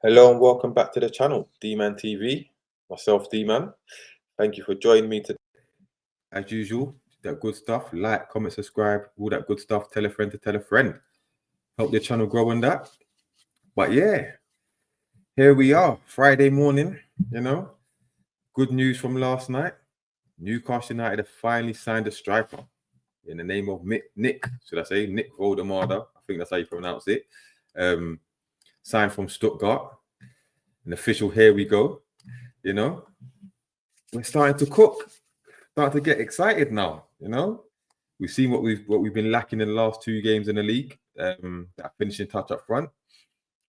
Hello and welcome back to the channel, D-MANTV. Myself, D-Man. Thank you for joining me today. As usual, that good stuff. Like, comment, subscribe, all that good stuff. Tell a friend to tell a friend. Help the channel grow on that. But yeah, here we are, Friday morning, Good news from last night. Newcastle United have finally signed a striker in the name of Nick, should I say? Nick Woltemade. I think that's how you pronounce it. Signed from Stuttgart. An official, here we go. We're starting to cook, starting to get excited now. We've seen what we've been lacking in the last 2 games in the league. That finishing touch up front.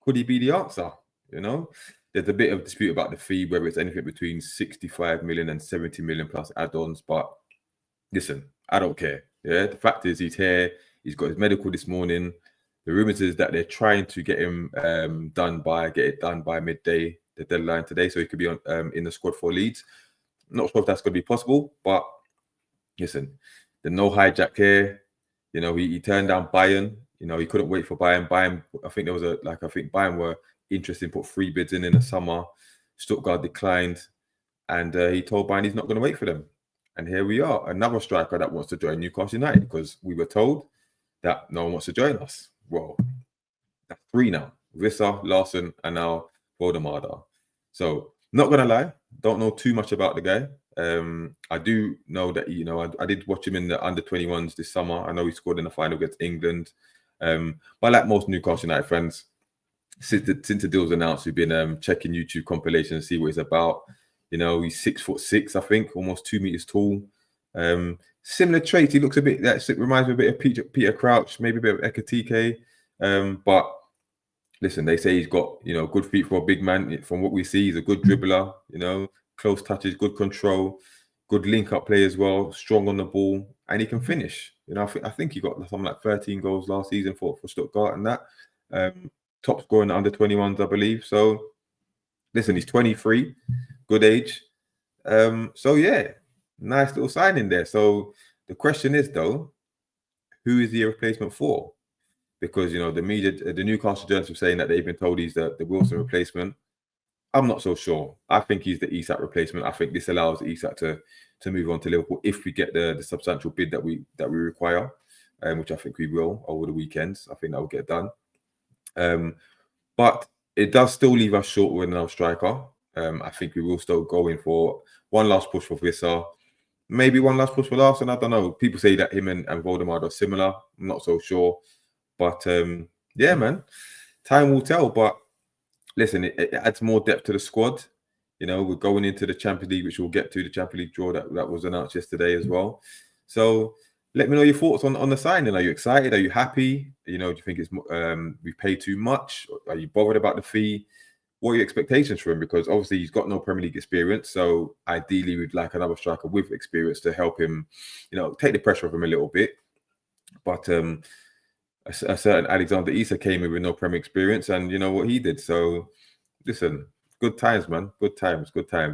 Could he be the answer? There's a bit of dispute about the fee, whether it's anything between 65 million and 70 million plus add-ons. But listen, I don't care. Yeah, the fact is he's here. He's got his medical this morning. The rumors is that they're trying to get him get it done by midday, the deadline today, so he could be on in the squad for Leeds. Not sure if that's going to be possible, but listen, the no hijack here. He turned down Bayern. He couldn't wait for Bayern. Bayern, I think there was I think Bayern were interested in put 3 bids in the summer. Stuttgart declined, and he told Bayern he's not going to wait for them. And here we are, another striker that wants to join Newcastle United, because we were told that no one wants to join us. Well, that's 3 now. Visser, Larson, and now Woltemade. So, not going to lie, don't know too much about the guy. I do know that, I did watch him in the under-21s this summer. I know he scored in the final against England. But like most Newcastle United fans, since the deal was announced, we've been checking YouTube compilations to see what he's about. He's 6'6", I think, almost 2 meters tall. Similar traits. He looks a bit, that reminds me a bit of Peter Crouch, maybe a bit of Ekatike. But listen, they say he's got, good feet for a big man. From what we see, he's a good dribbler, close touches, good control, good link-up play as well, strong on the ball, and he can finish. I think he got something like 13 goals last season for Stuttgart and that. Top scorer in the under-21s, I believe. So, listen, he's 23, good age. So, yeah, nice little signing there. So, the question is, though, who is he a replacement for? Because, the media, the Newcastle journalists were saying that they've been told he's the Wilson replacement. I'm not so sure. I think he's the Isak replacement. I think this allows Isak to move on to Liverpool if we get the substantial bid that we require, which I think we will over the weekends. I think that will get done. But it does still leave us short with another striker. I think we will still go in for one last push for Visser. Maybe one last push for Larson. I don't know. People say that him and Woltemade are similar. I'm not so sure. But yeah, man, time will tell. But listen, it adds more depth to the squad. We're going into the Champions League, which we'll get to, the Champions League draw that was announced yesterday as well. So let me know your thoughts on the signing. Are you excited? Are you happy? Do you think it's we paid too much? Are you bothered about the fee? What are your expectations for him? Because obviously he's got no Premier League experience. So ideally we'd like another striker with experience to help him, take the pressure off him a little bit. But a certain Alexander Isak came in with no Premier experience, and you know what he did. So listen, good times, man. Good times.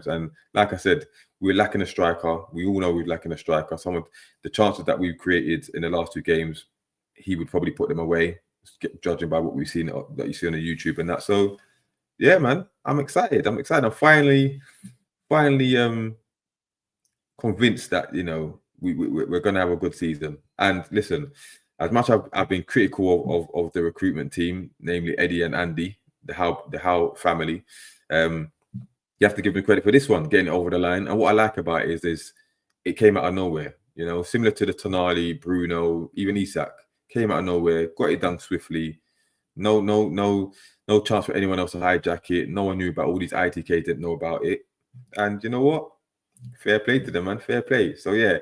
And like I said, we're lacking a striker. We all know we're lacking a striker. Some of the chances that we've created in the last 2 games, he would probably put them away, judging by what we've seen that you see on the YouTube and that. So yeah, man, I'm excited. I'm finally convinced that we're gonna have a good season. And listen, as much as I've been critical of the recruitment team, namely Eddie and Andy, the Howe family, you have to give them credit for this one, getting it over the line. And what I like about it is it came out of nowhere. Similar to the Tonali, Bruno, even Isak, came out of nowhere, got it done swiftly. No chance for anyone else to hijack it. No one knew about all these ITKs, didn't know about it. And you know what? Fair play to them, man. Fair play. So yeah.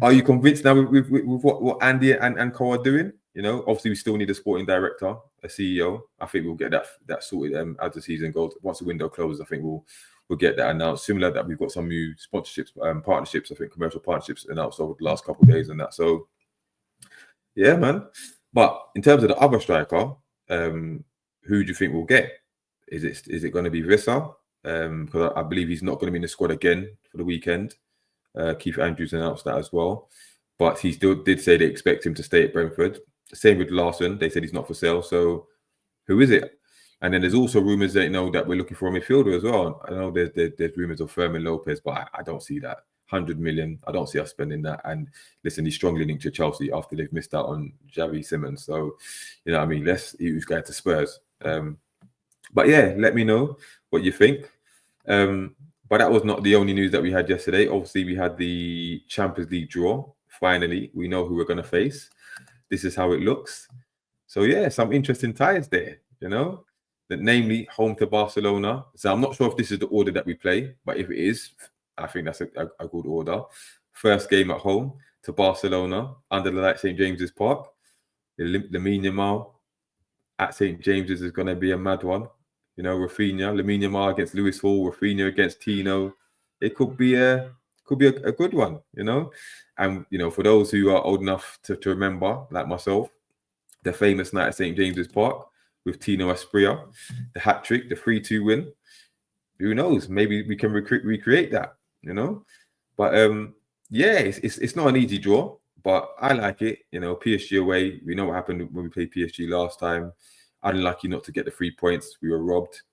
Are you convinced now with what Andy and Co are doing? Obviously we still need a sporting director, a CEO. I think we'll get that sorted as the season goes. Once the window closes, I think we'll get that announced. Similar that we've got some new sponsorships, partnerships. I think commercial partnerships announced over the last couple of days and that. So yeah, man. But in terms of the other striker, who do you think we'll get? Is it going to be Visser? Because I believe he's not going to be in the squad again for the weekend. Keith Andrews announced that as well, but he still did say they expect him to stay at Brentford. Same with Larson. They said he's not for sale. So who is it? And then there's also rumours that that we're looking for a midfielder as well. I know there's rumours of Fermin Lopez, but I don't see that. 100 million, I don't see us spending that. And listen, he's strongly linked to Chelsea after they've missed out on Xavi Simons. So, you know what I mean? Let's see who's going to Spurs. But yeah, let me know what you think. But that was not the only news that we had yesterday. Obviously, we had the Champions League draw. Finally, we know who we're going to face. This is how it looks. So yeah, some interesting ties there, that namely home to Barcelona. So I'm not sure if this is the order that we play, but if it is, I think that's a good order. First game at home to Barcelona under the light St. James's Park. Lamine Yamal at St. James's is going to be a mad one. Lamine Yamal against Lewis Hall, Rafinha against Tino. It could be a good one, And for those who are old enough to remember, like myself, the famous night at St. James's Park with Tino Asprilla, the hat trick, the 3-2 win. Who knows? Maybe we can recreate that, But yeah, it's not an easy draw, but I like it. PSG away. We know what happened when we played PSG last time. Unlucky not to get the 3 points. We were robbed.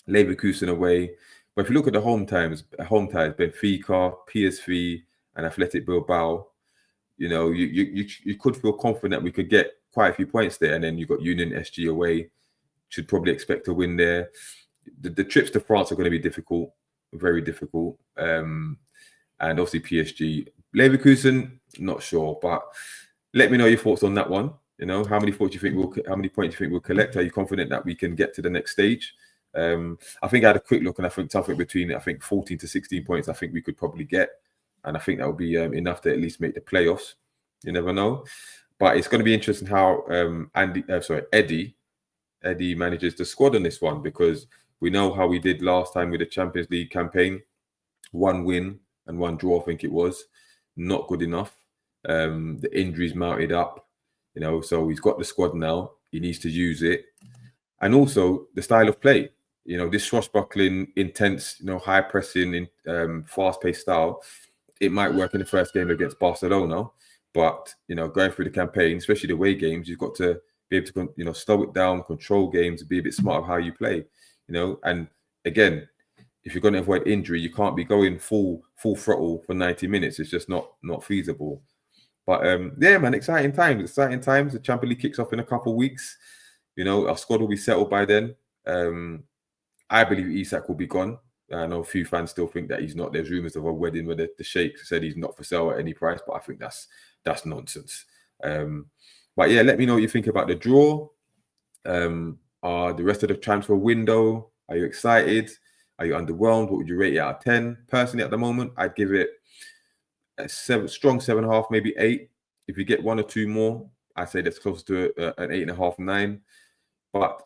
Leverkusen away. But if you look at the home ties, Benfica, PSV, and Athletic Bilbao, you could feel confident that we could get quite a few points there. And then you've got Union SG away. Should probably expect a win there. The trips to France are going to be difficult, very difficult. And obviously PSG. Leverkusen, not sure. But let me know your thoughts on that one. How many points do you think we'll collect? Are you confident that we can get to the next stage? I think I had a quick look, and I think something between 14 to 16 points I think we could probably get, and I think that would be enough to at least make the playoffs. You never know, but it's going to be interesting how Eddie manages the squad on this one, because we know how we did last time with the Champions League campaign. 1 win and 1 draw, I think it was. Not good enough. The injuries mounted up. So he's got the squad now. He needs to use it. And also the style of play. This swashbuckling, intense, high pressing, fast-paced style, it might work in the first game against Barcelona. But, going through the campaign, especially the away games, you've got to be able to, slow it down, control games, be a bit smart of how you play, And again, if you're going to avoid injury, you can't be going full throttle for 90 minutes. It's just not feasible. But yeah, man, exciting times. The Champions League kicks off in a couple of weeks. Our squad will be settled by then. I believe Isak will be gone. I know a few fans still think that he's not. There's rumours of a wedding where the sheikh said he's not for sale at any price, but I think that's nonsense. But yeah, let me know what you think about the draw. The rest of the transfer window. Are you excited? Are you underwhelmed? What would you rate it out of 10? Personally, at the moment, I'd give it a strong 7.5, maybe 8. If you get 1 or 2 more, I'd say that's close to an 8.5, 9. But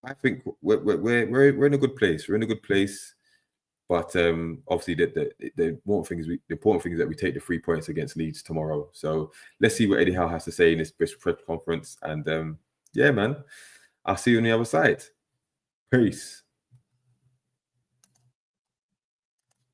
I think we're in a good place. We're in a good place. But obviously, the important thing is that we take the 3 points against Leeds tomorrow. So let's see what Eddie Howe has to say in this press conference. And yeah, man, I'll see you on the other side. Peace.